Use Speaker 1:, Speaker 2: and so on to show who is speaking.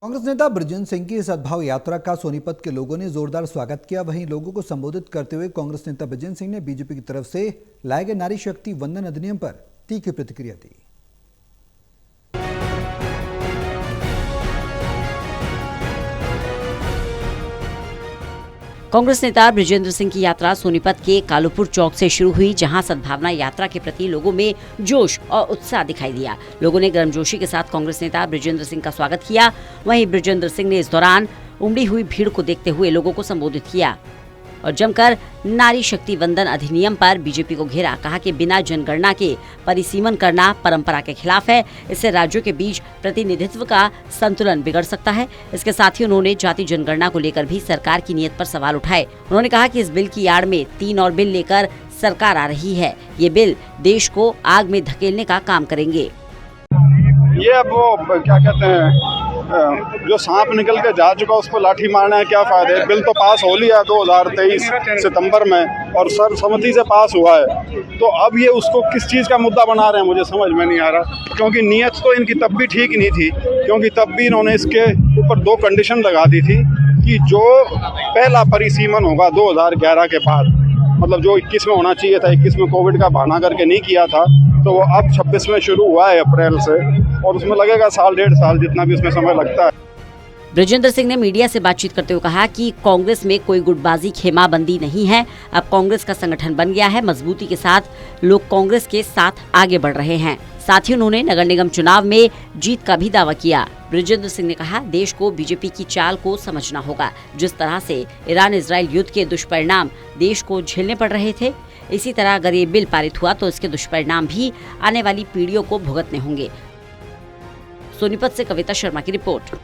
Speaker 1: कांग्रेस नेता बृजेंद्र सिंह की सद्भाव यात्रा का सोनीपत के लोगों ने जोरदार स्वागत किया। वहीं लोगों को संबोधित करते हुए कांग्रेस नेता बृजेंद्र सिंह ने बीजेपी की तरफ से लाए गए नारी शक्ति वंदन अधिनियम पर तीखी प्रतिक्रिया दी।
Speaker 2: कांग्रेस नेता बृजेंद्र सिंह की यात्रा सोनीपत के कालूपुर चौक से शुरू हुई, जहां सद्भावना यात्रा के प्रति लोगों में जोश और उत्साह दिखाई दिया। लोगों ने गर्मजोशी के साथ कांग्रेस नेता बृजेंद्र सिंह का स्वागत किया। वहीं बृजेंद्र सिंह ने इस दौरान उमड़ी हुई भीड़ को देखते हुए लोगों को संबोधित किया और जमकर नारी शक्ति वंदन अधिनियम पर बीजेपी को घेरा। कहा कि बिना जनगणना के परिसीमन करना परंपरा के खिलाफ है। इससे राज्यों के बीच प्रतिनिधित्व का संतुलन बिगड़ सकता है। इसके साथ ही उन्होंने जाति जनगणना को लेकर भी सरकार की नीयत पर सवाल उठाए। उन्होंने कहा कि इस बिल की आड़ में 3 और बिल लेकर सरकार आ रही है। ये बिल देश को आग में धकेलने का काम करेंगे।
Speaker 3: ये अब वो क्या कहते हैं, जो सांप निकल के जा चुका उस पर लाठी मारना है, क्या फायदा है। बिल तो पास हो लिया 2023 सितंबर में और सर्वसम्मति से पास हुआ है। तो अब ये उसको किस चीज़ का मुद्दा बना रहे हैं मुझे समझ में नहीं आ रहा, क्योंकि नीयत तो इनकी तब भी ठीक नहीं थी। क्योंकि तब भी इन्होंने इसके ऊपर 2 कंडीशन लगा दी थी कि जो पहला परिसीमन होगा 2011 के बाद, मतलब जो 21 में होना चाहिए था, 21 में कोविड का बहाना करके नहीं किया था, तो वो अब 26 में शुरू हुआ है अप्रैल से, और उसमें लगेगा 1.5 साल जितना भी उसमें समय लगता है।
Speaker 2: बृजेंद्र सिंह ने मीडिया से बातचीत करते हुए कहा कि कांग्रेस में कोई गुटबाजी खेमाबंदी नहीं है। अब कांग्रेस का संगठन बन गया है। मजबूती के साथ लोग कांग्रेस के साथ आगे बढ़ रहे हैं। साथ ही उन्होंने नगर निगम चुनाव में जीत का भी दावा किया। बृजेंद्र सिंह ने कहा, देश को बीजेपी की चाल को समझना होगा। जिस तरह से ईरान इजराइल युद्ध के दुष्परिणाम देश को झेलने पड़ रहे थे, इसी तरह अगर ये बिल पारित हुआ तो इसके दुष्परिणाम भी आने वाली पीढ़ियों को भुगतने होंगे। सोनीपत से कविता शर्मा की रिपोर्ट।